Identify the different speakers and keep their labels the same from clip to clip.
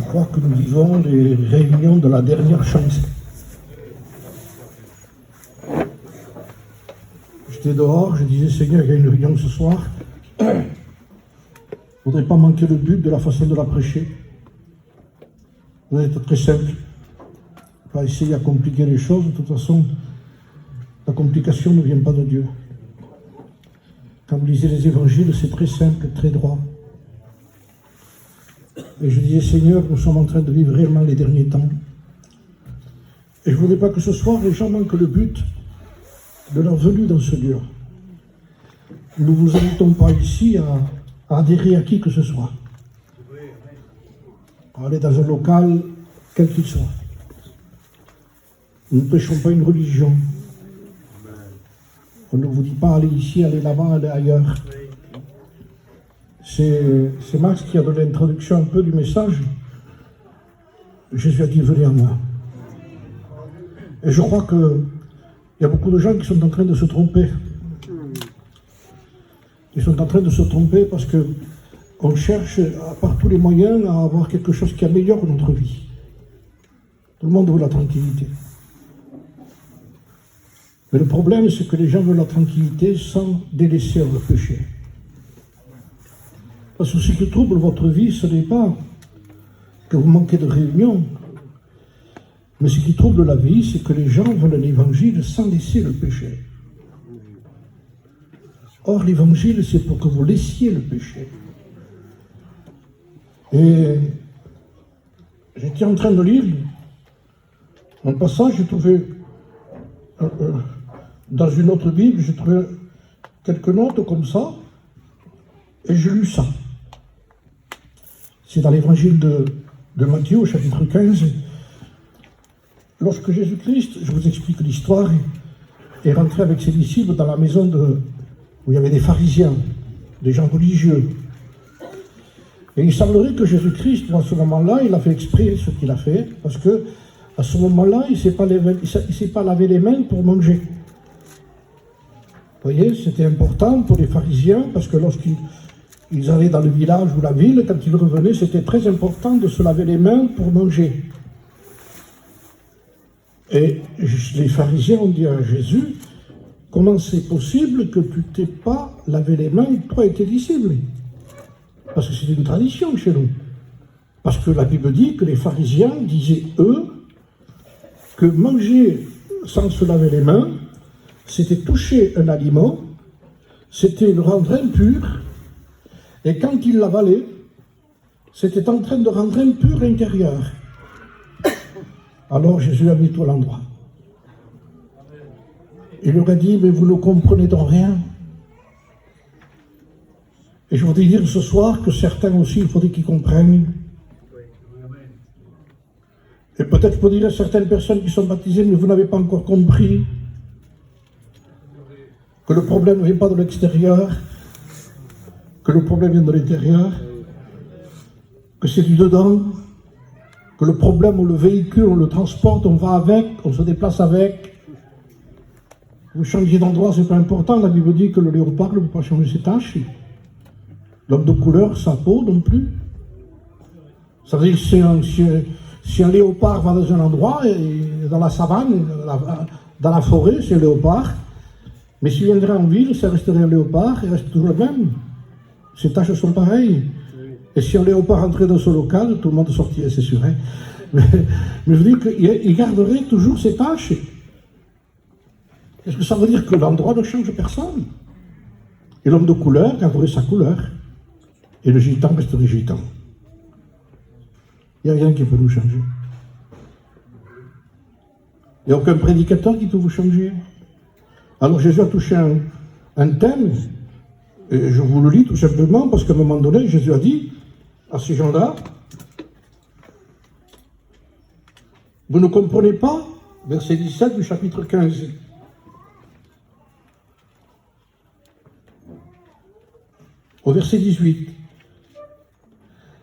Speaker 1: crois que nous vivons les réunions de la dernière chance. J'étais dehors, je disais, Seigneur, il y a une réunion ce soir. Je ne voudrais pas manquer le but de la façon de la prêcher. Ça va être très simple. On va essayer à compliquer les choses. De toute façon, la complication ne vient pas de Dieu. Quand vous lisez les évangiles, c'est très simple, très droit. Et je disais, Seigneur, nous sommes en train de vivre réellement les derniers temps. Et je ne voudrais pas que ce soir, les gens manquent le but de leur venue dans ce lieu. Nous ne vous invitons pas ici à adhérer à qui que ce soit. À aller dans un local, quel qu'il soit. Nous ne prêchons pas une religion. On ne vous dit pas aller ici, aller là-bas, aller ailleurs. C'est Max qui a donné l'introduction un peu du message. Jésus a dit, venez à moi. Et je crois qu'il y a beaucoup de gens qui sont en train de se tromper. Ils sont en train de se tromper parce qu'on cherche par tous les moyens à avoir quelque chose qui améliore notre vie. Tout le monde veut la tranquillité. Mais le problème, c'est que les gens veulent la tranquillité sans délaisser leur péché. Parce que ce qui trouble votre vie, ce n'est pas que vous manquez de réunion, mais ce qui trouble la vie, c'est que les gens veulent l'évangile sans laisser le péché. Or, l'évangile, c'est pour que vous laissiez le péché. Et j'étais en train de lire un passage, j'ai trouvé, dans une autre Bible, j'ai trouvé quelques notes comme ça, et j'ai lu ça. C'est dans l'évangile de Matthieu, au chapitre 15. Lorsque Jésus-Christ, je vous explique l'histoire, est rentré avec ses disciples dans la maison où il y avait des pharisiens, des gens religieux. Et il semblerait que Jésus-Christ, à ce moment-là, il a fait exprès ce qu'il a fait, parce que à ce moment-là, il ne s'est pas lavé les mains pour manger. Vous voyez, c'était important pour les pharisiens, parce que lorsqu'ils allaient dans le village ou la ville, quand ils revenaient, c'était très important de se laver les mains pour manger. Et les pharisiens ont dit à Jésus, comment c'est possible que tu t'aies pas lavé les mains, toi et tes disciples? Parce que c'est une tradition chez nous. Parce que la Bible dit que les pharisiens disaient, eux, que manger sans se laver les mains, c'était toucher un aliment, c'était le rendre impur, et quand ils l'avalaient, c'était en train de rendre impur l'intérieur. Alors Jésus a mis tout à l'endroit. Il leur a dit, mais vous ne comprenez donc rien. Et je voudrais dire ce soir que certains aussi, il faudrait qu'ils comprennent. Et peut-être je peux dire à certaines personnes qui sont baptisées, mais vous n'avez pas encore compris que le problème ne vient pas de l'extérieur, que le problème vient de l'intérieur, que c'est du dedans, que le problème, on le véhicule, on le transporte, on va avec, on se déplace avec. Vous changez d'endroit, c'est pas important. La Bible dit que le léopard ne peut pas changer ses taches. L'homme de couleur, sa peau non plus. Ça veut dire que si un léopard va dans un endroit, dans la savane, dans la forêt, c'est un léopard. Mais s'il viendrait en ville, ça resterait un léopard, il reste toujours le même. Ses taches sont pareilles. Et si un léopard entrait dans ce local, tout le monde sortirait, c'est sûr. Hein. Mais je veux dire qu'il garderait toujours ses taches. Est-ce que ça veut dire que l'endroit ne change personne? Et l'homme de couleur garderait sa couleur. Et le gitan resterait gitan. Il n'y a rien qui peut nous changer. Il n'y a aucun prédicateur qui peut vous changer. Alors Jésus a touché un thème, et je vous le lis tout simplement, parce qu'à un moment donné, Jésus a dit à ces gens-là, vous ne comprenez pas, verset 17 du chapitre 15. Au verset 18.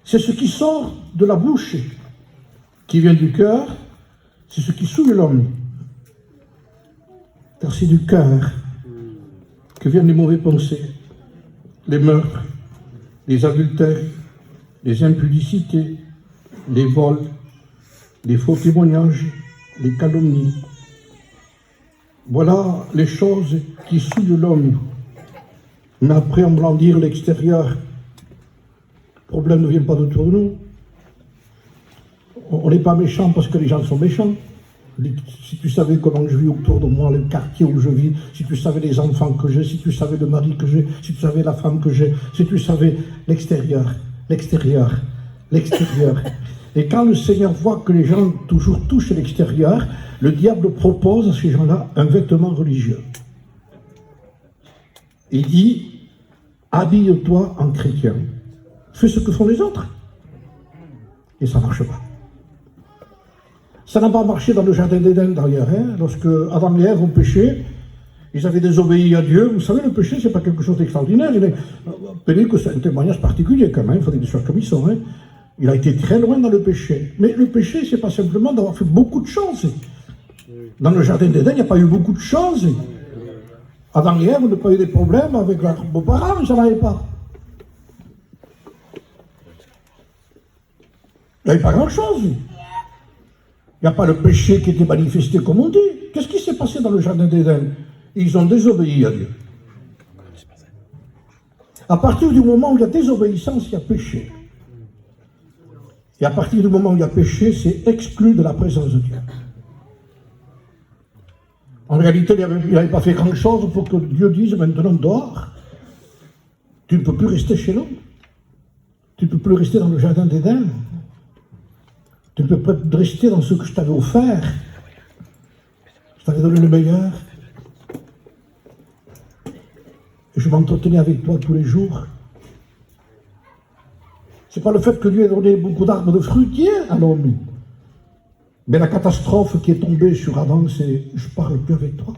Speaker 1: C'est ce qui sort de la bouche, qui vient du cœur, c'est ce qui souille l'homme. Car c'est du cœur que viennent les mauvaises pensées, les meurtres, les adultères, les impudicités, les vols, les faux témoignages, les calomnies. Voilà les choses qui souillent l'homme. Mais après, en blandir l'extérieur, le problème ne vient pas autour de nous. On n'est pas méchant parce que les gens sont méchants. Si tu savais comment je vis autour de moi, le quartier où je vis, si tu savais les enfants que j'ai, si tu savais le mari que j'ai, si tu savais la femme que j'ai, si tu savais l'extérieur, l'extérieur, l'extérieur. Et quand le Seigneur voit que les gens toujours touchent l'extérieur, le diable propose à ces gens-là un vêtement religieux. Il dit, habille-toi en chrétien. Fais ce que font les autres. Et ça ne marche pas. Ça n'a pas marché dans le jardin d'Éden d'ailleurs. Lorsque Adam et Ève ont péché, ils avaient désobéi à Dieu. Vous savez, le péché, ce n'est pas quelque chose d'extraordinaire. Appelez que c'est un témoignage particulier quand même. Il faut dire des choses comme ils sont. Il a été très loin dans le péché. Mais le péché, ce n'est pas simplement d'avoir fait beaucoup de choses. Dans le jardin d'Éden, il n'y a pas eu beaucoup de choses. Adam et Ève n'ont pas eu des problèmes avec leurs beaux-parents, ils n'en avaient pas. Il n'y avait pas grand-chose. Il n'y a pas le péché qui était manifesté comme on dit. Qu'est-ce qui s'est passé dans le jardin d'Éden? Ils ont désobéi à Dieu. À partir du moment où il y a désobéissance, il y a péché. Et à partir du moment où il y a péché, c'est exclu de la présence de Dieu. En réalité, il n'avait pas fait grand-chose pour que Dieu dise maintenant dehors. Tu ne peux plus rester chez nous. Tu ne peux plus rester dans le jardin d'Éden. Tu ne peux pas rester dans ce que je t'avais offert. Je t'avais donné le meilleur. Et je m'entretenais avec toi tous les jours. Ce n'est pas le fait que Dieu ait donné beaucoup d'arbres de fruitiers à l'homme. Mais la catastrophe qui est tombée sur Adam, c'est « je ne parle plus avec toi.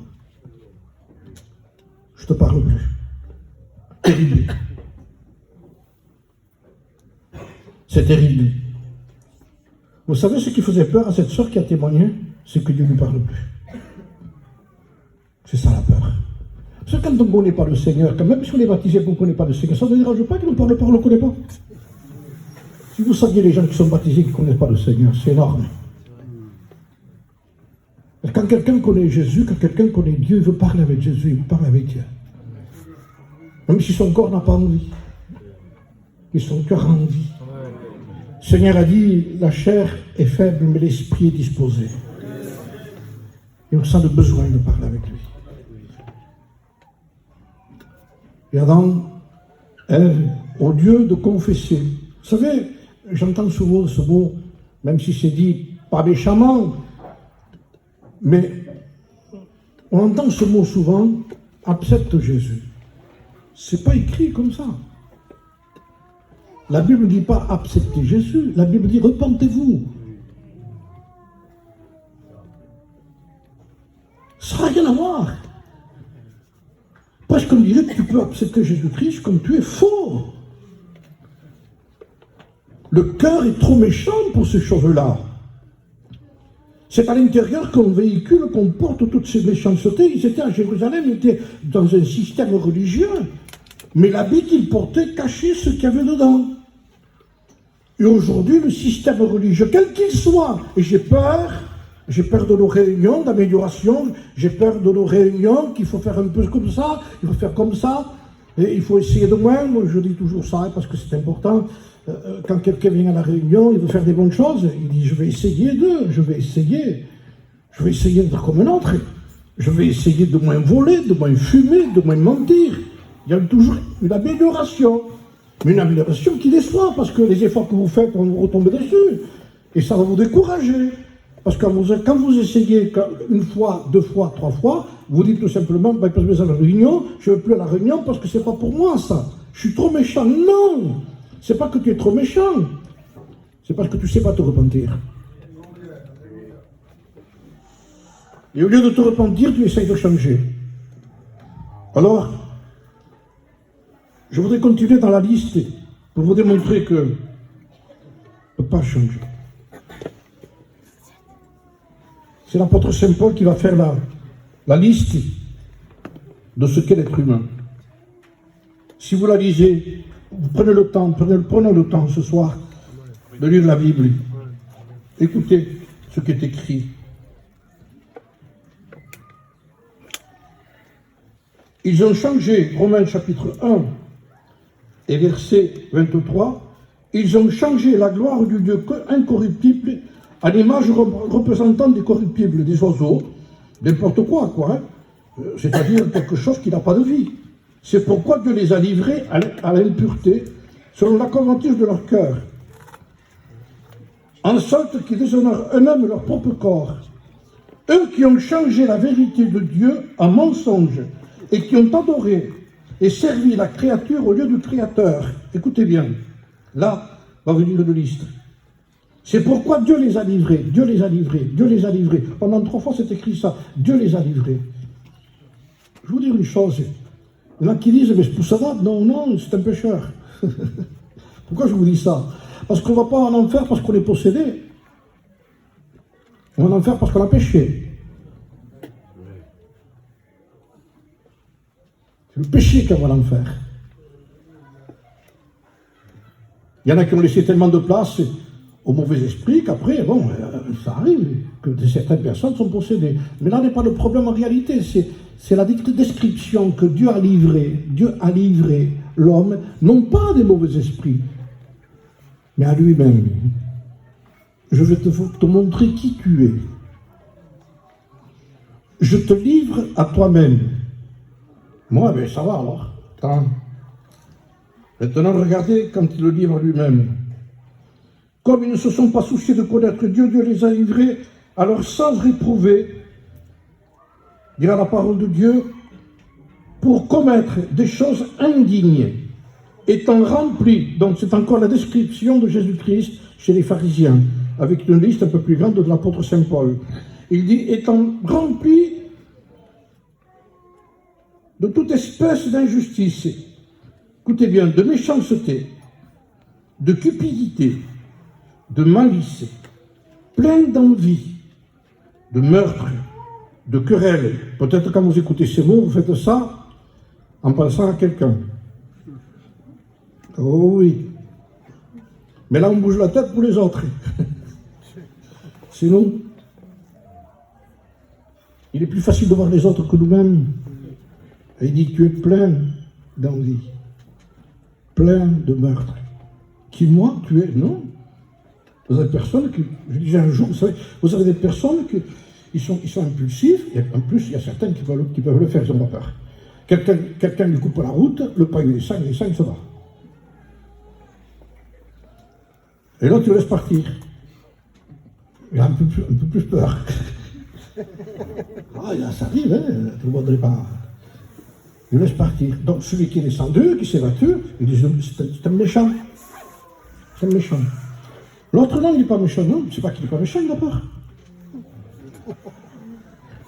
Speaker 1: Je ne te parle plus. » Terrible. C'est terrible. Vous savez ce qui faisait peur à cette sœur qui a témoigné? C'est que Dieu ne lui parle plus. C'est ça la peur. Parce que quand on ne connaît pas le Seigneur, quand même si on est baptisé et qu'on ne connaît pas le Seigneur, ça ne dérange pas qu'il ne parle pas, on ne le connaît pas. Si vous saviez les gens qui sont baptisés et qui ne connaissent pas le Seigneur, c'est énorme. Quand quelqu'un connaît Jésus, quand quelqu'un connaît Dieu, il veut parler avec Jésus, il veut parler avec Dieu. Même si son corps n'a pas envie. Mais son cœur a envie. Le Seigneur a dit, la chair est faible, mais l'esprit est disposé. Et on sent le besoin de parler avec lui. Et Adam, Ève, au lieu de confesser, vous savez, j'entends souvent ce mot, même si c'est dit pas méchamment, mais on entend ce mot souvent, accepte Jésus. C'est pas écrit comme ça. La Bible ne dit pas acceptez Jésus, la Bible dit repentez-vous. Ça n'a rien à voir. Parce qu'on dirait que tu peux accepter Jésus-Christ comme tu es faux. Le cœur est trop méchant pour ces choses-là. C'est à l'intérieur qu'on véhicule, qu'on porte toutes ces méchancetés. Ils étaient à Jérusalem, ils étaient dans un système religieux, mais l'habit qu'ils portaient cachait ce qu'il y avait dedans. Et aujourd'hui, le système religieux, quel qu'il soit, et j'ai peur de nos réunions d'amélioration, j'ai peur de nos réunions qu'il faut faire un peu comme ça, il faut faire comme ça, et il faut essayer de moins. Moi, je dis toujours ça, parce que c'est important. Quand quelqu'un vient à la réunion, il veut faire des bonnes choses, il dit je vais essayer d'être comme un autre, je vais essayer de moins voler, de moins fumer, de moins mentir. Il y a toujours une amélioration, mais une amélioration qui déçoit, parce que les efforts que vous faites vont vous retomber dessus, et ça va vous décourager. Parce que quand vous essayez une fois, deux fois, trois fois, vous dites tout simplement, ben, je vais à la réunion, je ne veux plus à la réunion parce que c'est pas pour moi ça. Je suis trop méchant. Non! C'est pas que tu es trop méchant. C'est parce que tu ne sais pas te repentir. Et au lieu de te repentir, tu essayes de changer. Alors, je voudrais continuer dans la liste pour vous démontrer que ne peut pas changer. C'est l'apôtre Saint Paul qui va faire la liste de ce qu'est l'être humain. Si vous la lisez, vous prenez le temps ce soir de lire la Bible. Écoutez ce qui est écrit. Ils ont changé, Romains chapitre 1 et verset 23, ils ont changé la gloire du Dieu incorruptible à l'image représentant des corruptibles, des oiseaux, n'importe quoi, hein. C'est-à-dire quelque chose qui n'a pas de vie. C'est pourquoi Dieu les a livrés à l'impureté, selon la convoitise de leur cœur, en sorte qu'ils déshonorent eux-mêmes leur propre corps. Eux qui ont changé la vérité de Dieu en mensonge, et qui ont adoré et servi la créature au lieu du Créateur. Écoutez bien, là va venir une liste. C'est pourquoi Dieu les a livrés, Dieu les a livrés, Dieu les a livrés. Pendant 3 fois c'est écrit ça, Dieu les a livrés. Je vous dire une chose, il y en a qui disent, mais pour ça va, non, c'est un pécheur. Pourquoi je vous dis ça? Parce qu'on ne va pas en enfer parce qu'on est possédé. On va en enfer parce qu'on a péché. C'est le péché qui va l'enfer. Il y en a qui ont laissé tellement de place au mauvais esprit qu'après, bon, ça arrive que certaines personnes sont possédées. Mais là n'est pas le problème en réalité, c'est la description que Dieu a livré l'homme, non pas à des mauvais esprits, mais à lui-même. Je vais te montrer qui tu es. Je te livre à toi-même. Moi, ben ça va alors. Attends. Maintenant, regardez quand il le livre à lui-même. Comme ils ne se sont pas souciés de connaître Dieu, Dieu les a livrés à leur sens réprouvé, dira la parole de Dieu, pour commettre des choses indignes, étant remplis, donc c'est encore la description de Jésus-Christ chez les pharisiens, avec une liste un peu plus grande de l'apôtre Saint Paul. Il dit, étant remplis de toute espèce d'injustice, écoutez bien, de méchanceté, de cupidité, de malice, plein d'envie, de meurtre, de querelle. Peut-être quand vous écoutez ces mots, vous faites ça en pensant à quelqu'un. Oh oui. Mais là, on bouge la tête pour les autres. Sinon, il est plus facile de voir les autres que nous-mêmes. Et il dit, tu es plein d'envie, plein de meurtre. Qui, moi, tu es? Non. Vous avez des personnes qui, je disais un jour, vous savez, vous avez des personnes qui sont impulsifs, et en plus, il y a certains qui peuvent le faire, ils n'ont pas peur. Quelqu'un lui coupe la route, le paille les sangs, il se va. Et là, tu le laisses partir. Il a un peu plus peur. Ah, là, ça arrive, hein, tout le monde n'est pas... Il laisse partir. Donc, celui qui est descendu, qui s'est battu, il dit, c'est un méchant. C'est un méchant. L'autre, non, il n'est pas méchant. Non, c'est pas qu'il n'est pas méchant, il a peur.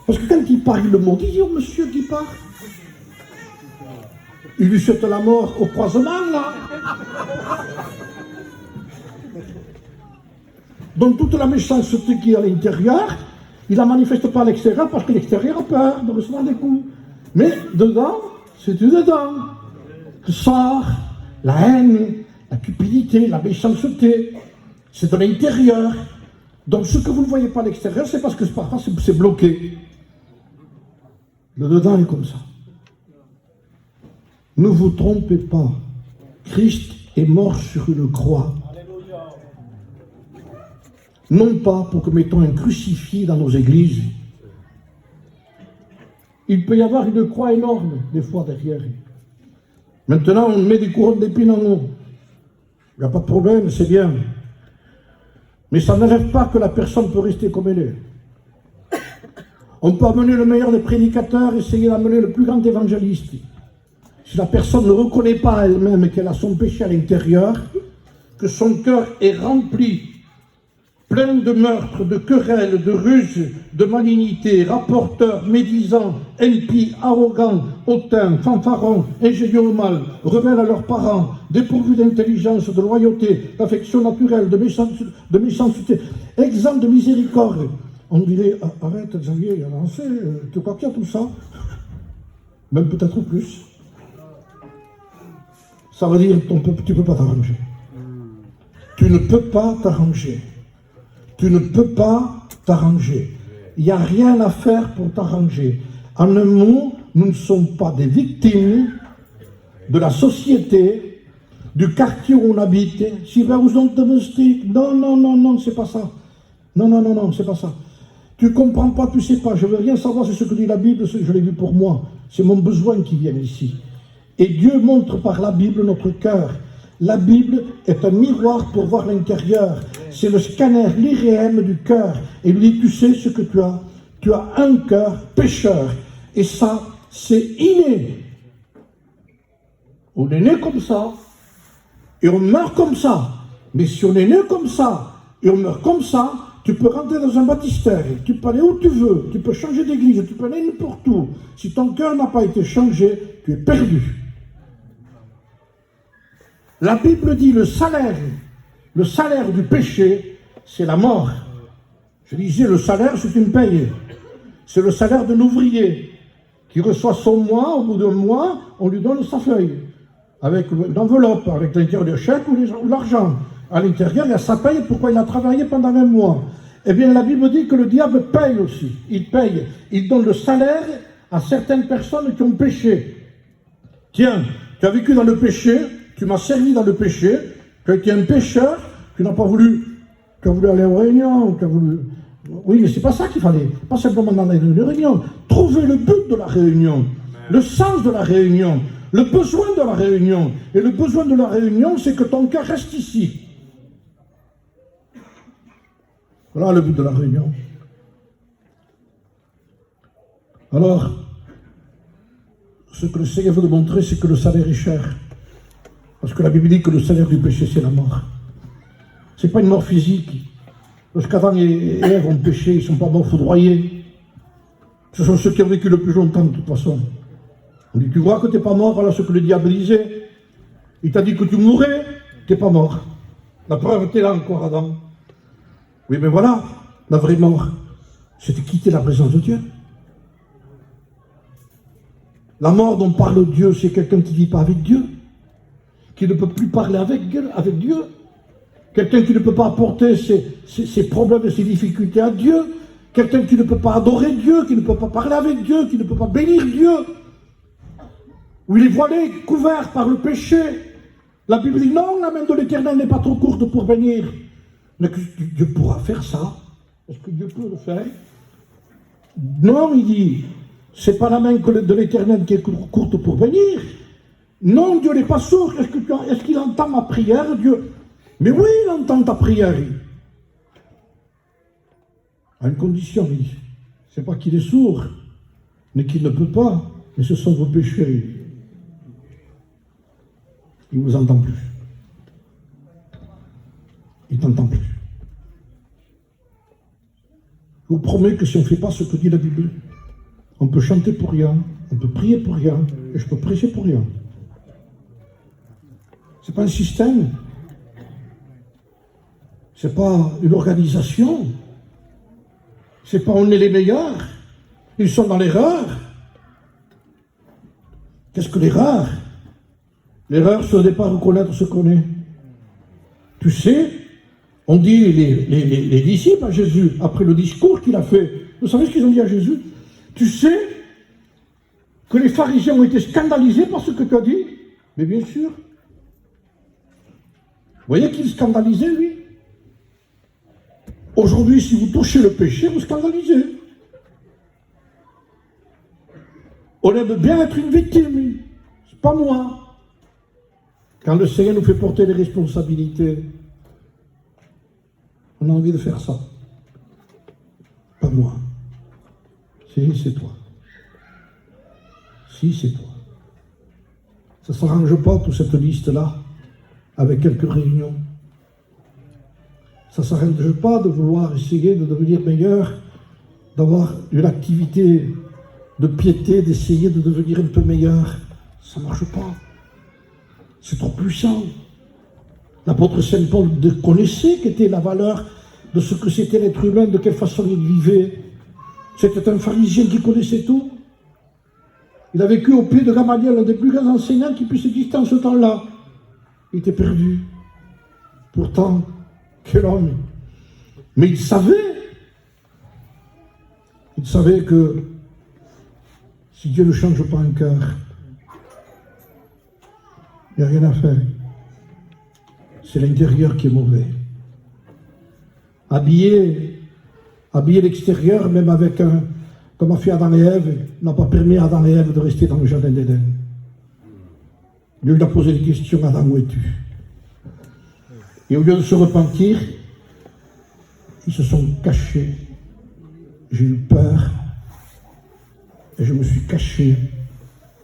Speaker 1: Parce que quand il part, il le maudit, il dit, oh, monsieur qui part. Il lui souhaite la mort au croisement, là. Donc, toute la méchanceté qui est à l'intérieur, il ne la manifeste pas à l'extérieur parce que l'extérieur a peur de recevoir des coups. Mais dedans, c'est dedans que sort la haine, la cupidité, la méchanceté. C'est de l'intérieur. Donc ce que vous ne voyez pas à l'extérieur, c'est parce que parfois c'est bloqué. Le dedans est comme ça. Ne vous trompez pas. Christ est mort sur une croix. Non pas pour que mettons un crucifix dans nos églises. Il peut y avoir une croix énorme, des fois, derrière. Maintenant, on met des couronnes d'épines en haut. Il n'y a pas de problème, c'est bien. Mais ça n'enlève pas que la personne peut rester comme elle est. On peut amener le meilleur des prédicateurs, essayer d'amener le plus grand évangéliste. Si la personne ne reconnaît pas elle-même qu'elle a son péché à l'intérieur, que son cœur est rempli, plein de meurtres, de querelles, de ruses, de malignité, rapporteurs, médisants, impies, arrogants, hautains, fanfarons, ingénieux au mal, rebelles à leurs parents, dépourvus d'intelligence, de loyauté, d'affection naturelle, de méchanceté, exempts de miséricorde. On dirait, arrête Xavier, avancez, tu crois qu'il y a tout ça? Même peut-être plus. Ça veut dire, tu ne peux pas t'arranger. Tu ne peux pas t'arranger. Tu ne peux pas t'arranger. Il n'y a rien à faire pour t'arranger. En un mot, nous ne sommes pas des victimes de la société, du quartier où on habite. Si vous êtes domestique, non, c'est pas ça. Non, c'est pas ça. Tu comprends pas, tu sais pas. Je veux rien savoir, c'est ce que dit la Bible, je l'ai vu pour moi. C'est mon besoin qui vient ici. Et Dieu montre par la Bible notre cœur. La Bible est un miroir pour voir l'intérieur. C'est le scanner, l'IRM du cœur. Et il dit, tu sais ce que tu as. Tu as un cœur pécheur. Et ça, c'est inné. On est né comme ça. Et on meurt comme ça. Mais si on est né comme ça, et on meurt comme ça, tu peux rentrer dans un baptistère. Tu peux aller où tu veux. Tu peux changer d'église. Tu peux aller n'importe où. Si ton cœur n'a pas été changé, tu es perdu. La Bible dit le salaire du péché, c'est la mort. Je disais, le salaire, c'est une paye. C'est le salaire d'un ouvrier qui reçoit son mois, au bout d'un mois, on lui donne sa feuille, avec une enveloppe, avec l'intérieur du chèque ou l'argent. À l'intérieur, il y a sa paye, pourquoi il a travaillé pendant un mois. Eh bien, la Bible dit que le diable paye aussi. Il paye. Il donne le salaire à certaines personnes qui ont péché. Tiens, tu as vécu dans le péché, tu m'as servi dans le péché, tu as été un pécheur, tu n'as pas voulu, tu as voulu aller aux réunions, tu as voulu... Oui, mais c'est pas ça qu'il fallait, pas simplement dans les réunions. Trouver le but de la réunion, le sens de la réunion, le besoin de la réunion. Et le besoin de la réunion, c'est que ton cœur reste ici. Voilà le but de la réunion. Alors, ce que le Seigneur veut montrer, c'est que le salaire est cher. Parce que la Bible dit que le salaire du péché, c'est la mort. Ce n'est pas une mort physique. Parce qu'Adam et Ève ont péché, ils ne sont pas morts foudroyés. Ce sont ceux qui ont vécu le plus longtemps, de toute façon. On dit, tu vois que tu n'es pas mort, voilà ce que le diable disait. Il t'a dit que tu mourrais, tu n'es pas mort. La preuve, tu es là encore, Adam. Oui, mais voilà, la vraie mort, c'est de quitter la présence de Dieu. La mort dont parle Dieu, c'est quelqu'un qui ne vit pas avec Dieu, qui ne peut plus parler avec Dieu, quelqu'un qui ne peut pas apporter ses problèmes et ses difficultés à Dieu, quelqu'un qui ne peut pas adorer Dieu, qui ne peut pas parler avec Dieu, qui ne peut pas bénir Dieu, où il est voilé, couvert par le péché. La Bible dit non, la main de l'Éternel n'est pas trop courte pour bénir. Mais que Dieu pourra faire ça? Est-ce que Dieu peut le faire? Non, il dit, c'est pas la main de l'Éternel qui est courte pour bénir. Non, Dieu n'est pas sourd. Est-ce qu'il entend ma prière, Dieu? Mais oui, il entend ta prière. À une condition, il dit. C'est pas qu'il est sourd, mais qu'il ne peut pas. Mais ce sont vos péchés. Il ne vous entend plus. Il ne t'entend plus. Je vous promets que si on ne fait pas ce que dit la Bible, on peut chanter pour rien, on peut prier pour rien, et je peux prêcher pour rien. Ce n'est pas un système, ce n'est pas une organisation, ce n'est pas on est les meilleurs, ils sont dans l'erreur. Qu'est-ce que l'erreur? L'erreur, ce n'est pas reconnaître ce qu'on est. Tu sais, on dit les disciples à Jésus, après le discours qu'il a fait, vous savez ce qu'ils ont dit à Jésus? Tu sais que les pharisiens ont été scandalisés par ce que tu as dit? Mais bien sûr. Vous voyez qu'il scandalisait, lui? Aujourd'hui, si vous touchez le péché, vous scandalisez. On aime bien être une victime, c'est pas moi. Quand le Seigneur nous fait porter les responsabilités, on a envie de faire ça. Pas moi. Si, c'est toi. Si, c'est toi. Ça ne s'arrange pas, toute cette liste-là, avec quelques réunions. Ça ne s'arrange pas de vouloir essayer de devenir meilleur, d'avoir une activité de piété, d'essayer de devenir un peu meilleur. Ça ne marche pas. C'est trop puissant. L'apôtre Saint Paul connaissait qu'était la valeur de ce que c'était l'être humain, de quelle façon il vivait. C'était un pharisien qui connaissait tout. Il a vécu au pied de Gamaliel, l'un des plus grands enseignants qui puisse exister en ce temps-là. Il était perdu. Pourtant, Quel homme! Mais il savait que si Dieu ne change pas un cœur, il n'y a rien à faire. C'est l'intérieur qui est mauvais. Habiller l'extérieur, même avec comme a fait Adam et Ève, n'a pas permis à Adam et Ève de rester dans le jardin d'Éden. Dieu lui a posé des questions: Adam, où es-tu? Et au lieu de se repentir, ils se sont cachés. J'ai eu peur et je me suis caché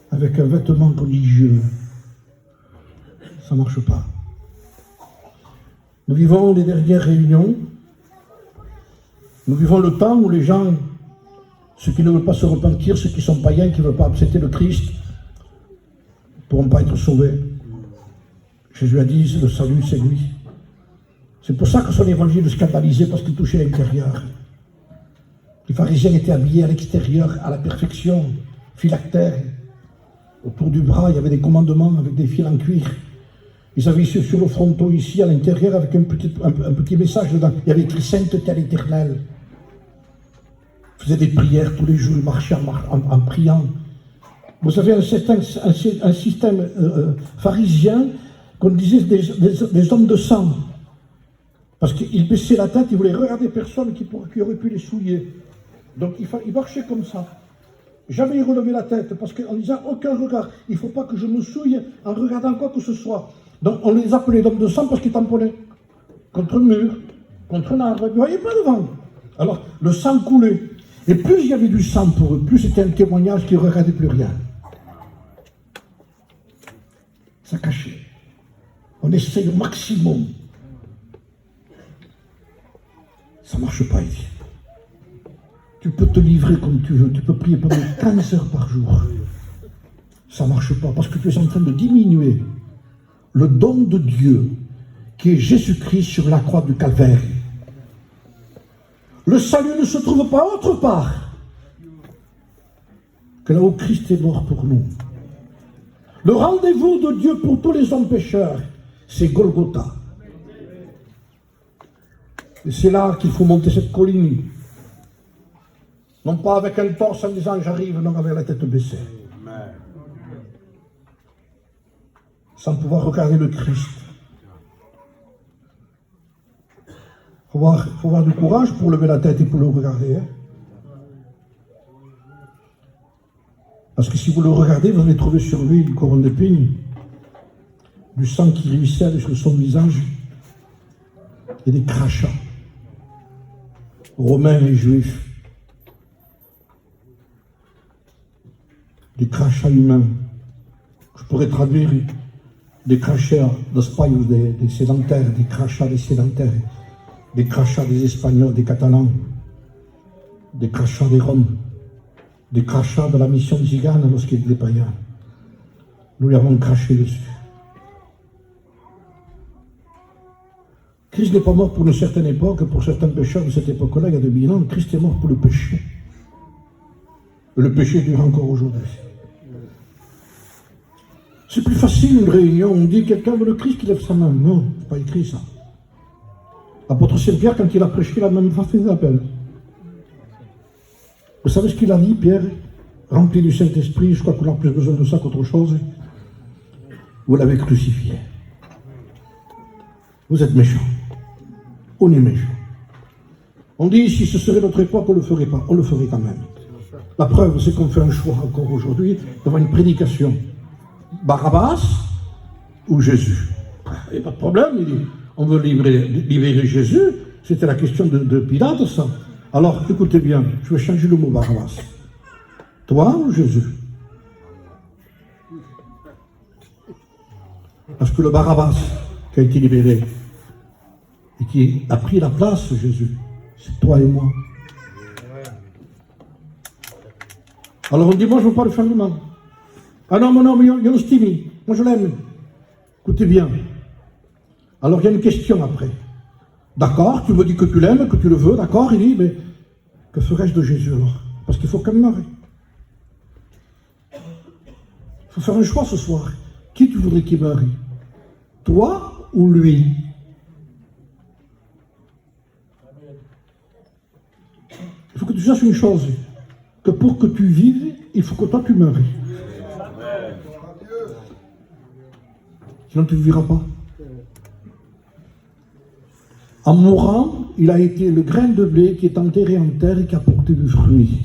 Speaker 1: avec un vêtement religieux. Ça ne marche pas. Nous vivons les dernières réunions. Nous vivons le temps où les gens, ceux qui ne veulent pas se repentir, ceux qui sont païens, qui ne veulent pas accepter le Christ, ne pourront pas être sauvés. Jésus a dit: le salut, c'est lui. C'est pour ça que son évangile scandalisait, parce qu'il touchait l'intérieur. Les pharisiens étaient habillés à l'extérieur, à la perfection, phylactère. Autour du bras, il y avait des commandements avec des fils en cuir. Ils avaient sur le fronton ici, à l'intérieur, avec un petit message dedans. Il y avait écrit: Sainteté à l'Éternel. Ils faisaient des prières tous les jours, ils marchaient en priant. Vous avez un système pharisien qu'on disait des hommes de sang. Parce qu'ils baissaient la tête, ils voulaient regarder personne qui aurait pu les souiller. Donc ils marchaient comme ça. Jamais ils relevaient la tête, parce qu'en disant aucun regard, il ne faut pas que je me souille en regardant quoi que ce soit. Donc on les appelait d'hommes de sang parce qu'ils tamponnaient contre un mur, contre un arbre, ils ne voyaient pas devant. Alors le sang coulait. Et plus il y avait du sang pour eux, plus c'était un témoignage qu'ils ne regardaient plus rien. Ça cachait. On essaye au maximum. Ça ne marche pas ici. Tu peux te livrer comme tu veux, tu peux prier pendant 15 heures par jour. Ça ne marche pas parce que tu es en train de diminuer le don de Dieu qui est Jésus-Christ sur la croix du Calvaire. Le salut ne se trouve pas autre part que là où Christ est mort pour nous. Le rendez-vous de Dieu pour tous les hommes pécheurs, c'est Golgotha. Et c'est là qu'il faut monter cette colline. Non pas avec un torse en disant j'arrive, non, avec la tête baissée. Sans pouvoir regarder le Christ. Il faut avoir du courage pour lever la tête et pour le regarder. Hein. Parce que si vous le regardez, vous allez trouver sur lui une couronne d'épines, du sang qui ruisselle sur son visage et des crachats, romains et juifs, des crachats humains. Je pourrais traduire des crachats d'Espagne, des sédentaires, des crachats des sédentaires, des crachats des Espagnols, des Catalans, des crachats des Roms, des crachats de la mission zigane lorsqu'il était païen. Nous lui avons craché dessus. Christ n'est pas mort pour une certaine époque, pour certains pécheurs de cette époque-là, il y a 2000 ans. Christ est mort pour le péché. Et le péché dure encore aujourd'hui. C'est plus facile une réunion, on dit quelqu'un veut le Christ qui lève sa main. Non, c'est pas écrit ça. L'apôtre Saint-Pierre, quand il a prêché, il a même pas fait d'appel. Vous savez ce qu'il a dit, Pierre? Rempli du Saint-Esprit, je crois qu'on a plus besoin de ça qu'autre chose. Vous l'avez crucifié. Vous êtes méchants. On est méchants. On dit, si ce serait notre époque, on ne le ferait pas. On le ferait quand même. La preuve, c'est qu'on fait un choix encore aujourd'hui devant une prédication. Barabbas ou Jésus? Il n'y a pas de problème, il dit. On veut libérer Jésus. C'était la question de Pilate, ça. Alors, écoutez bien, je vais changer le mot Barabbas. Toi ou Jésus? Parce que le Barabbas qui a été libéré et qui a pris la place de Jésus, c'est toi et moi. Alors on dit, moi je ne veux pas le changement. Ah non, mais on stimi. Moi je l'aime. Écoutez bien. Alors il y a une question après. D'accord, tu me dis que tu l'aimes, que tu le veux, d'accord, il dit, mais que ferais-je de Jésus alors? Parce qu'il faut qu'elle meure. Il faut faire un choix ce soir. Qui tu voudrais qu'il meure? Toi ou lui? faut que tu saches une chose, que pour que tu vives, il faut que toi tu meurs. Sinon tu ne vivras pas. En mourant, il a été le grain de blé qui est enterré en terre et qui a porté du fruit.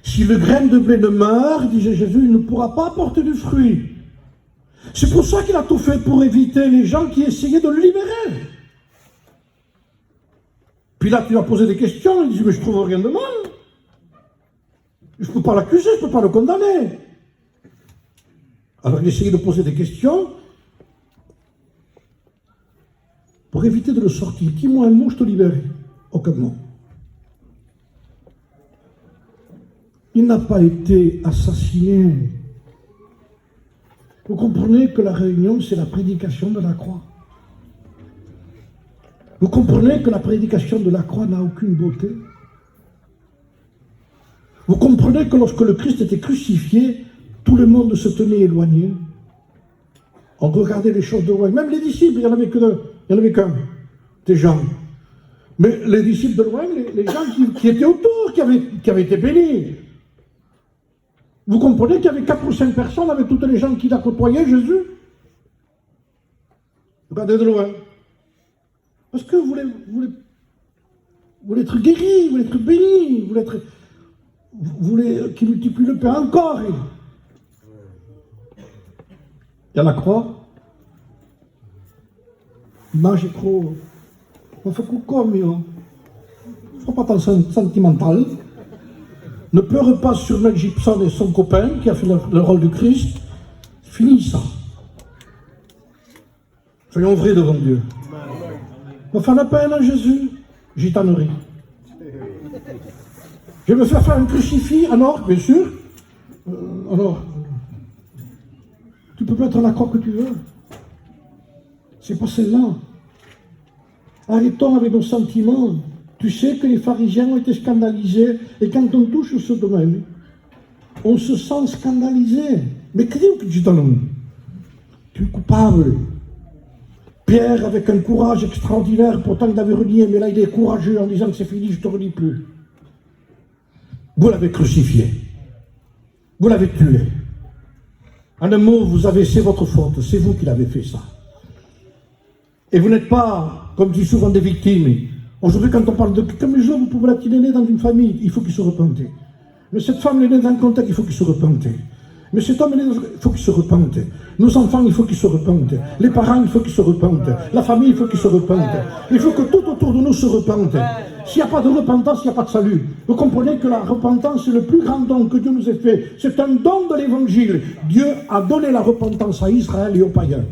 Speaker 1: Si le grain de blé ne meurt, disait Jésus, il ne pourra pas porter du fruit. C'est pour ça qu'il a tout fait pour éviter les gens qui essayaient de le libérer. Puis là, tu lui as posé des questions, il dit, mais je trouve rien de mal. Je ne peux pas l'accuser, je ne peux pas le condamner. Alors il essayait de poser des questions pour éviter de le sortir. Dis-moi un mot, je te libère. Aucun mot. Il n'a pas été assassiné. Vous comprenez que la réunion, c'est la prédication de la croix. Vous comprenez que la prédication de la croix n'a aucune beauté. Vous comprenez que lorsque le Christ était crucifié, tout le monde se tenait éloigné. On regardait les choses de loin. Même les disciples, il n'y en avait que deux. Il n'y en avait qu'un. Des gens. Mais les disciples de loin, les gens qui étaient autour, qui avaient été bénis. Vous comprenez qu'il y avait 4 ou 5 personnes avec toutes les gens qui l'a côtoyé, Jésus. Regardez de loin. Parce que vous voulez être guéri, vous voulez être béni, vous voulez qu'il multiplie le pain encore. Il y a la croix. L'image est trop... On fait comme, il ne faut pas tant sentimental. Ne pleure pas sur Mel Gibson et son copain qui a fait le rôle du Christ. Fini ça. Soyons vrais devant Dieu. Me faire la peine à Jésus, gitanerie. Je vais me faire un crucifix en or, bien sûr. Alors, tu peux mettre la croix que tu veux. C'est pas celle-là. Arrêtons avec nos sentiments. Tu sais que les pharisiens ont été scandalisés, et quand on touche ce domaine, on se sent scandalisé. Mais qu'est-ce que tu dis? Tu es coupable. Pierre, avec un courage extraordinaire, pourtant il avait renié, mais là il est courageux en disant que c'est fini, je ne te relie plus. Vous l'avez crucifié. Vous l'avez tué. En un mot, c'est votre faute, c'est vous qui l'avez fait ça. Et vous n'êtes pas, comme dit souvent, des victimes. Aujourd'hui, quand on parle de... Comme les gens, vous pouvez qu'il est né dans une famille, il faut qu'il se repente. Mais cette femme est née dans un contexte, il faut qu'il se repente. Mais cet homme est né dans... il faut qu'il se repente. Nos enfants, il faut qu'ils se repentent. Les parents, il faut qu'ils se repentent. La famille, il faut qu'ils se repentent. Il faut que tout autour de nous se repente. S'il n'y a pas de repentance, il n'y a pas de salut. Vous comprenez que la repentance, c'est le plus grand don que Dieu nous ait fait. C'est un don de l'évangile. Dieu a donné la repentance à Israël et aux païens.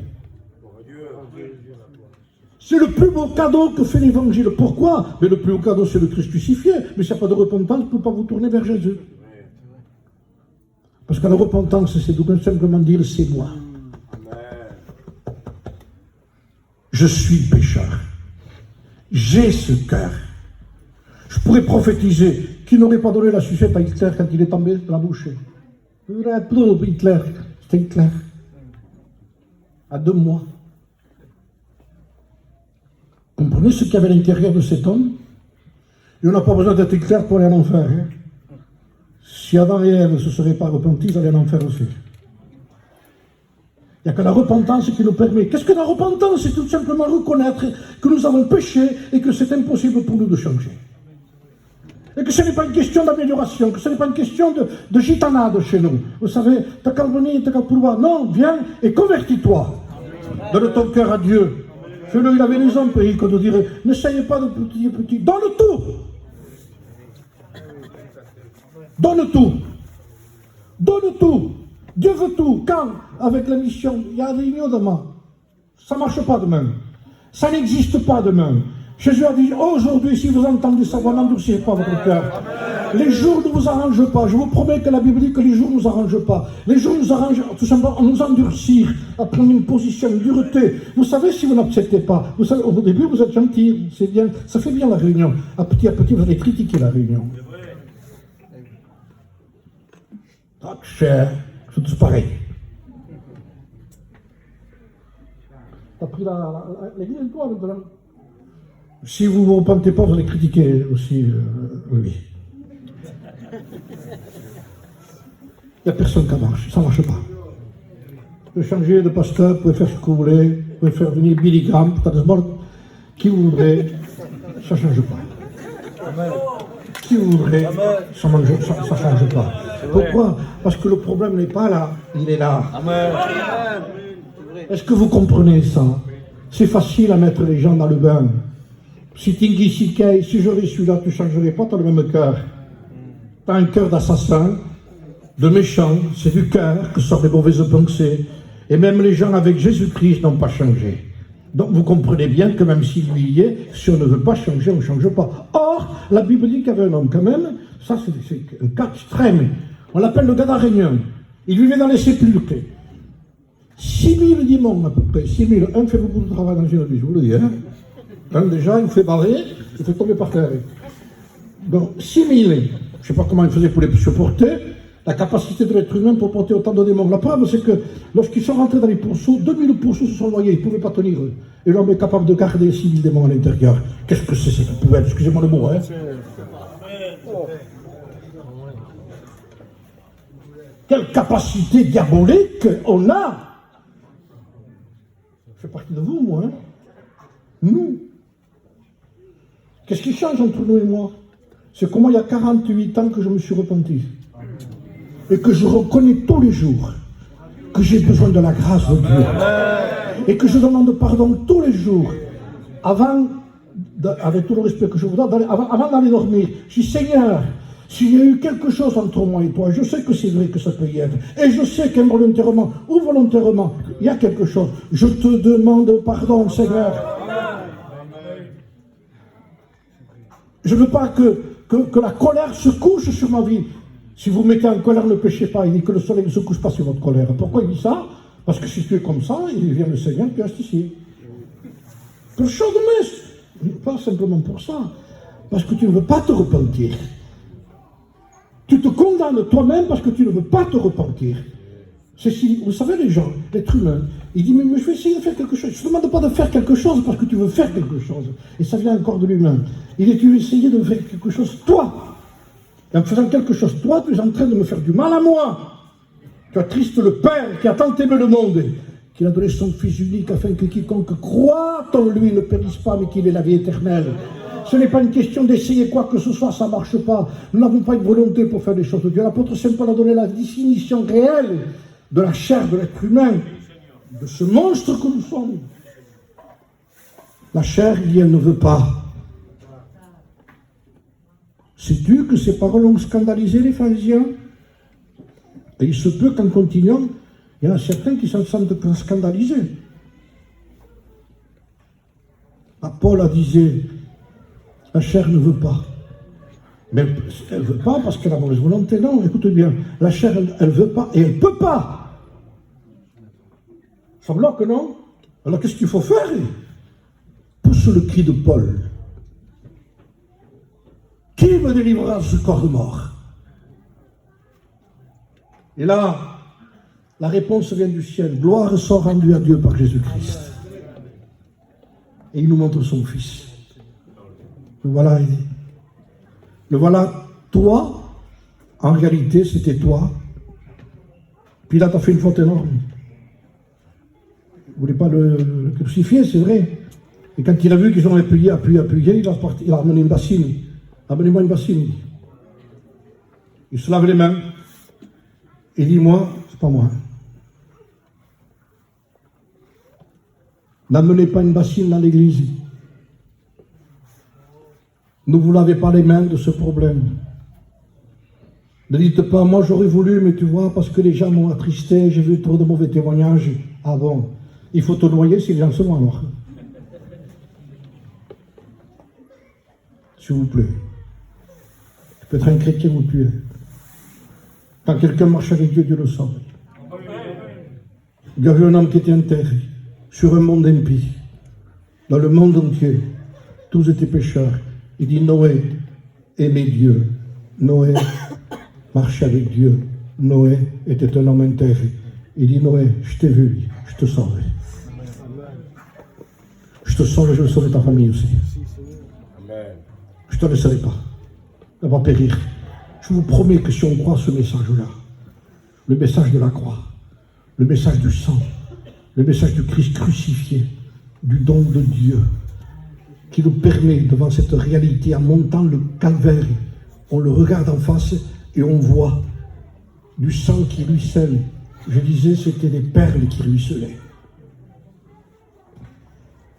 Speaker 1: C'est le plus beau cadeau que fait l'évangile. Pourquoi? Mais le plus beau cadeau, c'est le Christ crucifié. Mais s'il n'y a pas de repentance, vous ne pouvez pas vous tourner vers Jésus. Parce que la repentance, c'est tout simplement dire, c'est moi. Je suis pécheur. J'ai ce cœur. Je pourrais prophétiser qui n'aurait pas donné la sucette à Hitler quand il est tombé de la bouche. Hitler, c'était Hitler. À 2 mois. Comprenez ce qu'il y avait à l'intérieur de cet homme? Et on n'a pas besoin d'être Hitler pour aller en enfer. Hein? Si Adam et Ève ne se seraient pas repentis, ils allaient en enfer aussi. Il n'y a que la repentance qui nous permet. Qu'est-ce que la repentance? C'est tout simplement reconnaître que nous avons péché et que c'est impossible pour nous de changer. Et que ce n'est pas une question d'amélioration, que ce n'est pas une question de gitanade chez nous. Vous savez, t'as qu'à venir, t'as qu'à pouvoir. Non, viens et convertis-toi. Donne ton cœur à Dieu. Fais-le, il avait les hommes, pays, qu'on nous dirait, n'essayez pas de petit. Donne tout. Donne tout. Donne tout. Dieu veut tout. Quand, avec la mission, il y a une réunion demain. Ça ne marche pas demain. Ça n'existe pas demain. Jésus a dit, aujourd'hui, si vous entendez ça, vous n'endurcissez pas votre cœur. Les jours ne vous arrangent pas. Je vous promets que la Bible dit que les jours ne nous arrangent pas. Les jours nous arrangent tout simplement à nous endurcir, à prendre une position, une dureté. Vous savez, si vous n'acceptez pas, vous savez, au début, vous êtes gentil, c'est bien, ça fait bien la réunion. À petit, vous allez critiquer la réunion. C'est tous pareil. T'as pris l'église, toi, maintenant. Si vous ne vous repentez pas, vous allez critiquer aussi lui. Il n'y a personne qui marche, ça ne marche pas. Vous pouvez changer de pasteur, vous pouvez faire ce que vous voulez, vous pouvez faire venir Billy Graham, qui vous voudrez, ça ne change pas. Qui vous voudrez, ça ne change pas. Pourquoi? Parce que le problème n'est pas là, il est là. Est-ce que vous comprenez ça? C'est facile à mettre les gens dans le bain. Si Tingy Sikei, si j'aurais celui-là, tu ne changerais pas, tu as le même cœur. Tu as un cœur d'assassin, de méchant, c'est du cœur que sortent les mauvaises pensées. Et même les gens avec Jésus-Christ n'ont pas changé. Donc vous comprenez bien que même s'il lui y est, si on ne veut pas changer, on ne change pas. Or, la Bible dit qu'il y avait un homme quand même, ça c'est un cas extrême, on l'appelle le Gadarénien. Il vivait dans les sépulcres. 6000 démons à peu près, 6000. Un fait beaucoup de travail dans une vie, je vous le dis. Un déjà, il fait barrer, il fait tomber par terre. Donc 6000, je ne sais pas comment il faisait pour les supporter. La capacité de l'être humain pour porter autant de démons. La preuve, c'est que lorsqu'ils sont rentrés dans les pourceaux, 2000 pourceaux se sont noyés, ils ne pouvaient pas tenir. Et l'homme est capable de garder 6000 démons à l'intérieur. Qu'est-ce que c'est cette poubelle? Excusez-moi le mot, hein. Quelle capacité diabolique on a! Je fais partie de vous, moi. Hein. Nous. Qu'est-ce qui change entre nous et moi? C'est comment il y a 48 ans que je me suis repenti. Et que je reconnais tous les jours que j'ai besoin de la grâce de Dieu. Et que je demande pardon tous les jours. Avant, avec tout le respect que je vous donne, avant d'aller dormir, je dis Seigneur, s'il y a eu quelque chose entre moi et toi, je sais que c'est vrai que ça peut y être. Et je sais qu'involontairement ou volontairement, il y a quelque chose. Je te demande pardon, Seigneur. Je ne veux pas que la colère se couche sur ma vie. Si vous mettez en colère, ne péchez pas. Il dit que le soleil ne se couche pas sur votre colère. Pourquoi il dit ça? Parce que si tu es comme ça, il vient le Seigneur, tu restes ici. Pour chose de messe. Pas simplement pour ça. Parce que tu ne veux pas te repentir. Tu te condamnes toi-même parce que tu ne veux pas te repentir. Vous savez, les gens, l'être humain, il dit, mais je vais essayer de faire quelque chose. Je ne te demande pas de faire quelque chose parce que tu veux faire quelque chose. Et ça vient encore de l'humain. Il dit, tu veux essayer de faire quelque chose, toi. Et en faisant quelque chose, toi, tu es en train de me faire du mal à moi. Tu as triste le Père qui a tant aimé le monde, qu'il a donné son Fils unique afin que quiconque croit en lui ne périsse pas, mais qu'il ait la vie éternelle. Ce n'est pas une question d'essayer quoi que ce soit, ça ne marche pas. Nous n'avons pas une volonté pour faire des choses de Dieu. L'apôtre Saint Paul a donné la définition réelle de la chair de l'être humain, de ce monstre que nous sommes. La chair, il dit, elle ne veut pas. Sais-tu que ces paroles ont scandalisé les pharisiens? Et il se peut qu'en continuant, il y en a certains qui s'en sentent scandalisés. Paul disait, la chair ne veut pas. Mais elle ne veut pas parce qu'elle a mauvaise volonté. Non, écoute bien, la chair, elle ne veut pas et elle ne peut pas. Ça bloque, non? Alors qu'est-ce qu'il faut faire? Pousse le cri de Paul. Qui me délivrera de ce corps de mort? Et là, la réponse vient du ciel. Gloire soit rendue à Dieu par Jésus-Christ. Et il nous montre son Fils. Le voilà, il dit. Le voilà, toi, en réalité, c'était toi. Pilate a fait une faute énorme. Il ne voulait pas le crucifier, c'est vrai. Et quand il a vu qu'ils ont appuyé, il a amené une bassine. Amenez-moi une bassine. Il se lave les mains. Il dit, moi, c'est pas moi. N'amenez pas une bassine dans l'église. Ne vous lavez pas les mains de ce problème. Ne dites pas, moi j'aurais voulu, mais tu vois, parce que les gens m'ont attristé, j'ai vu trop de mauvais témoignages. Ah bon, il faut te noyer si les gens se vont alors. S'il vous plaît. Tu peux être un chrétien où tu es. Quand quelqu'un marche avec Dieu, Dieu le sent. Il y avait un homme qui était enterré sur un monde impie. Dans le monde entier, tous étaient pécheurs. Il dit, Noé aimait Dieu. Noé marchait avec Dieu. Noé était un homme enterré. Il dit, Noé, je t'ai vu, je te sauve. Je te sauve, je vais sauver ta famille aussi. te laisserai pas. Elle va périr. Je vous promets que si on croit ce message-là, le message de la croix, le message du sang, le message du Christ crucifié, du don de Dieu, qui nous permet, devant cette réalité, en montant le calvaire, on le regarde en face et on voit du sang qui ruisselle. Je disais, c'était des perles qui ruisselaient.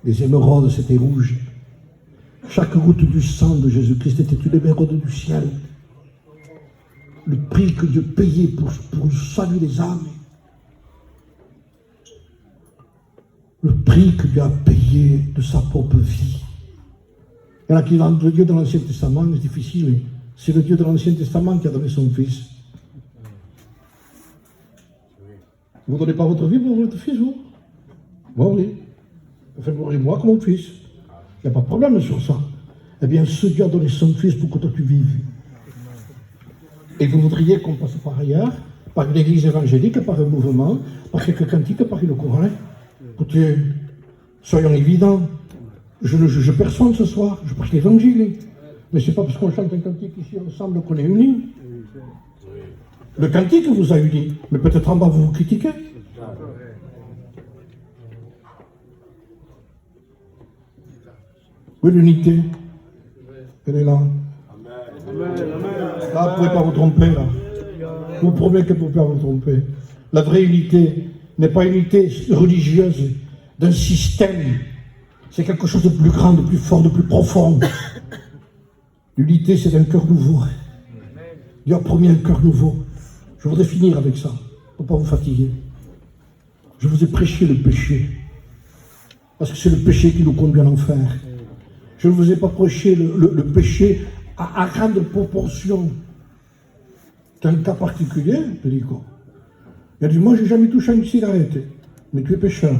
Speaker 1: Les émeraudes, c'était rouge. Chaque goutte du sang de Jésus-Christ était une émeraude du ciel. Le prix que Dieu payait pour le salut des âmes. Le prix que Dieu a payé de sa propre vie. Il y en a qui disent, le Dieu de l'Ancien Testament, c'est difficile, mais c'est le Dieu de l'Ancien Testament qui a donné son Fils. Vous ne donnez pas votre vie pour votre Fils, vous? Moi, oui. Faites-moi moi comme mon Fils. Il n'y a pas de problème sur ça. Eh bien, ce Dieu a donné son Fils pour que toi tu vives. Et vous voudriez qu'on passe par ailleurs, par une église évangélique, par un mouvement, par quelques cantiques, par une chorale. Écoutez, soyons évidents. Je ne juge personne ce soir, je prêche l'évangile. Mais ce n'est pas parce qu'on chante un cantique ici ensemble qu'on est unis. Le cantique vous a unis, mais peut-être en bas vous vous critiquez. Oui, l'unité, elle est là. Là, vous ne pouvez pas vous tromper, là. Je vous promets que vous ne pouvez pas vous tromper. La vraie unité n'est pas une unité religieuse d'un système. C'est quelque chose de plus grand, de plus fort, de plus profond. L'unité, c'est un cœur nouveau. Dieu a promis un cœur nouveau. Je voudrais finir avec ça, pour ne pas vous fatiguer. Je vous ai prêché le péché, parce que c'est le péché qui nous conduit à l'enfer. Je ne vous ai pas prêché le péché à grande proportion. C'est un cas particulier, Pélico. Il a dit, moi, je n'ai jamais touché à une cigarette, mais tu es pécheur.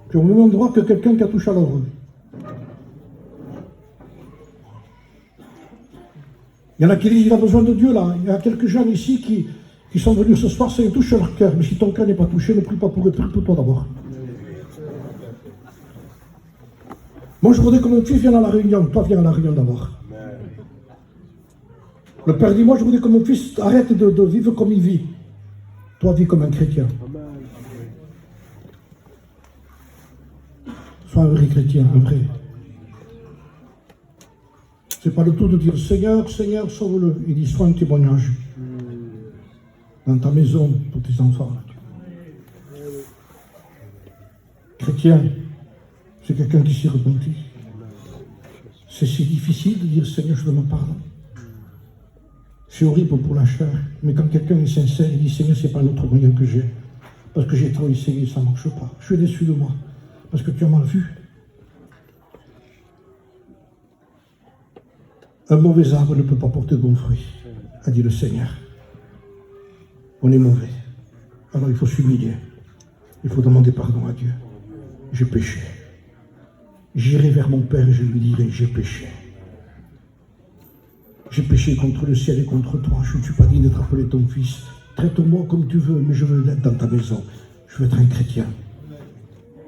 Speaker 1: Tu es au même endroit que quelqu'un qui a touché à l'eau. Il y en a qui disent, il a besoin de Dieu, là. Il y a quelques jeunes ici qui sont venus ce soir, ça les touche leur cœur. Mais si ton cœur n'est pas touché, ne prie pas pour eux, prie pour toi d'abord. Moi, je voudrais que mon fils vienne à la réunion. Toi, viens à la réunion d'abord. Le Père dit, moi, je voudrais que mon fils arrête de vivre comme il vit. Toi, vis comme un chrétien. Sois un vrai chrétien, un vrai. C'est pas le tout de dire, Seigneur, Seigneur, sauve-le. Il dit, sois un témoignage. Dans ta maison, pour tes enfants. Chrétien, c'est quelqu'un qui s'est repenti. C'est si difficile de dire, Seigneur, je demande pardon. C'est horrible pour la chair. Mais quand quelqu'un est sincère, il dit, Seigneur, c'est pas un autre moyen que j'ai. Parce que j'ai trop essayé, ça ne marche pas. Je suis déçu de moi. Parce que tu as mal vu. Un mauvais arbre ne peut pas porter de bons fruits, a dit le Seigneur. On est mauvais. Alors il faut s'humilier. Il faut demander pardon à Dieu. J'ai péché. J'irai vers mon Père et je lui dirai, j'ai péché. J'ai péché contre le ciel et contre toi. Je ne suis pas digne d'être appelé ton fils. Traite-moi comme tu veux, mais je veux être dans ta maison. Je veux être un chrétien.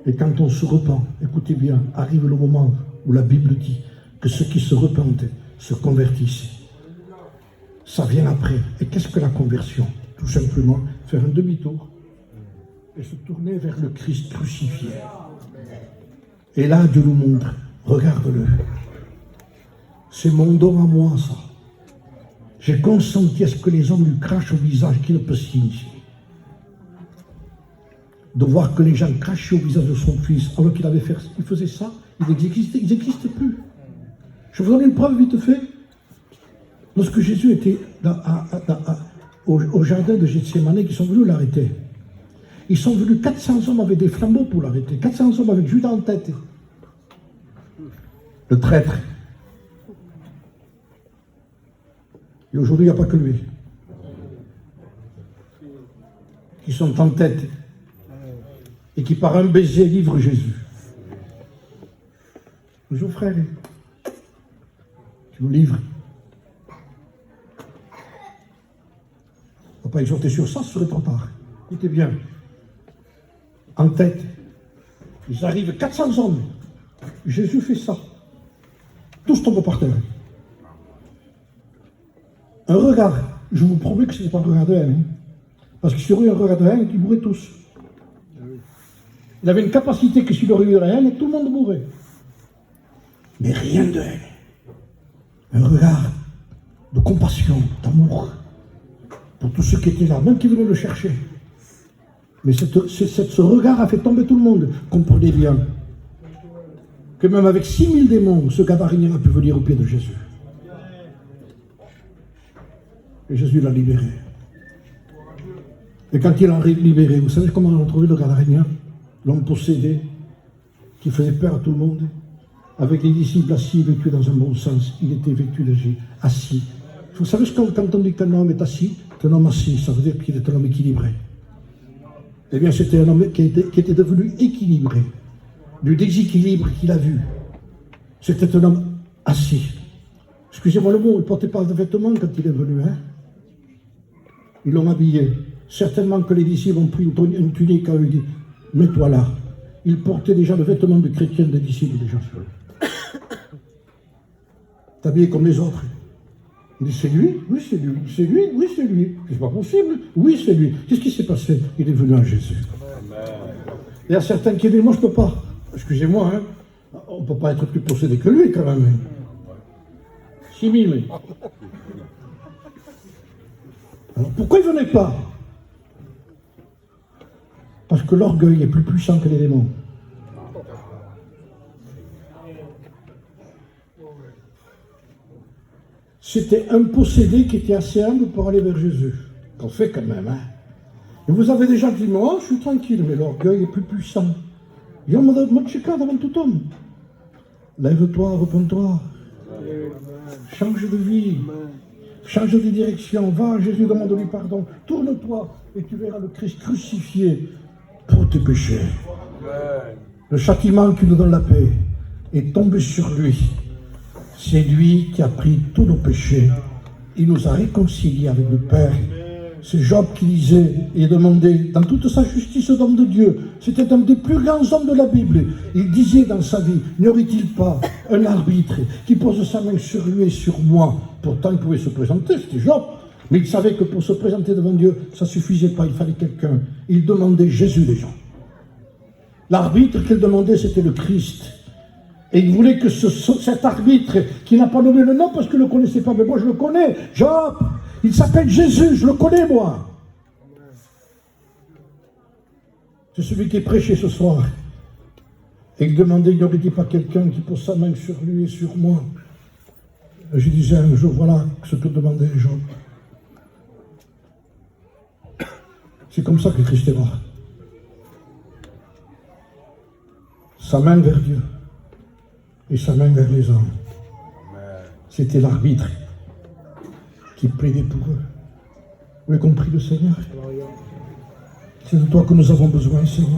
Speaker 1: Et quand on se repent, écoutez bien, arrive le moment où la Bible dit que ceux qui se repentent se convertissent. Ça vient après. Et qu'est-ce que la conversion? Tout simplement faire un demi-tour et se tourner vers le Christ crucifié. Et là, Dieu nous montre, regarde-le. C'est mon don à moi, ça. J'ai consenti à ce que les hommes lui crachent au visage, qu'il ne peut signifier. De voir que les gens crachaient au visage de son fils, alors qu'il faisait ça, ils n'existaient plus. Je vous donne une preuve vite fait. Lorsque Jésus était au jardin de Gethsémani, ils sont venus l'arrêter. Ils sont venus 400 hommes avec des flambeaux pour l'arrêter. 400 hommes avec Judas en tête. Le traître. Et aujourd'hui, il n'y a pas que lui. Qui sont en tête. Et qui par un baiser livrent Jésus. Bonjour frère. Tu nous livres. On ne va pas exhorter sur ça, ce serait trop tard. Écoutez bien. En tête. Ils arrivent 400 hommes. Jésus fait ça. Tous tombent par terre. Un regard, je vous promets que ce n'est pas un regard de haine. Parce que s'il y aurait un regard de haine, ils mourraient tous. Il avait une capacité que s'il aurait eu de la haine, tout le monde mourrait. Mais rien de haine. Un regard de compassion, d'amour, pour tous ceux qui étaient là, même qui venaient le chercher. Mais ce regard a fait tomber tout le monde. Comprenez bien que même avec 6000 démons, ce Gadarénien a pu venir au pied de Jésus. Et Jésus l'a libéré. Et quand il l'a libéré, vous savez comment on a trouvé le Gadarénien? L'homme possédé, qui faisait peur à tout le monde, avec les disciples assis, vêtus dans un bon sens. Il était vêtu de Jésus, assis. Vous savez quand on dit qu'un homme est assis, qu'un homme assis, ça veut dire qu'il est un homme équilibré. Eh bien, c'était un homme qui était devenu équilibré. Du déséquilibre qu'il a vu. C'était un homme assis. Excusez-moi le mot, il ne portait pas de vêtements quand il est venu. Hein? Ils l'ont habillé. Certainement que les disciples ont pris une tunique à eux et dit, mets-toi là. Il portait déjà le vêtement de chrétien des disciples déjà sur lui. T'es habillé comme les autres. Il dit, c'est lui? Oui, c'est lui. C'est lui? Oui, c'est lui. C'est pas possible? Oui, c'est lui. Qu'est-ce qui s'est passé? Il est venu à Jésus. Il y a certains qui disent, moi je ne peux pas. Excusez-moi, hein. On ne peut pas être plus possédé que lui quand même. 6000. Alors pourquoi il ne venait pas? Parce que l'orgueil est plus puissant que les démons. C'était un possédé qui était assez humble pour aller vers Jésus. Qu'on fait quand même, hein. Et vous avez des gens qui disent, moi, je suis tranquille, mais l'orgueil est plus puissant. Il y a un chika devant tout homme. Lève-toi, repens-toi. Change de vie. Change de direction. Va, Jésus, demande-lui pardon. Tourne-toi et tu verras le Christ crucifié pour tes péchés. Le châtiment qui nous donne la paix est tombé sur lui. C'est lui qui a pris tous nos péchés. Il nous a réconciliés avec le Père. C'est Job qui disait et demandait, dans toute sa justice d'homme de Dieu, c'était un des plus grands hommes de la Bible. Il disait dans sa vie, n'y aurait-il pas un arbitre qui pose sa main sur lui et sur moi? Pourtant, il pouvait se présenter, c'était Job. Mais il savait que pour se présenter devant Dieu, ça ne suffisait pas, il fallait quelqu'un. Il demandait Jésus déjà. L'arbitre qu'il demandait, c'était le Christ. Et il voulait que cet arbitre, qui n'a pas nommé le nom parce qu'il ne le connaissait pas, mais moi je le connais, Job, il s'appelle Jésus, je le connais moi. C'est celui qui est prêché ce soir. Et il demandait, il n'y aurait-il pas quelqu'un qui pose sa main sur lui et sur moi? Et je disais un jour, voilà ce que demandait Job. C'est comme ça que Christ est mort. Sa main vers Dieu et sa main vers les hommes. C'était l'arbitre qui plaidait pour eux. Vous avez compris le Seigneur? C'est de toi que nous avons besoin, Seigneur.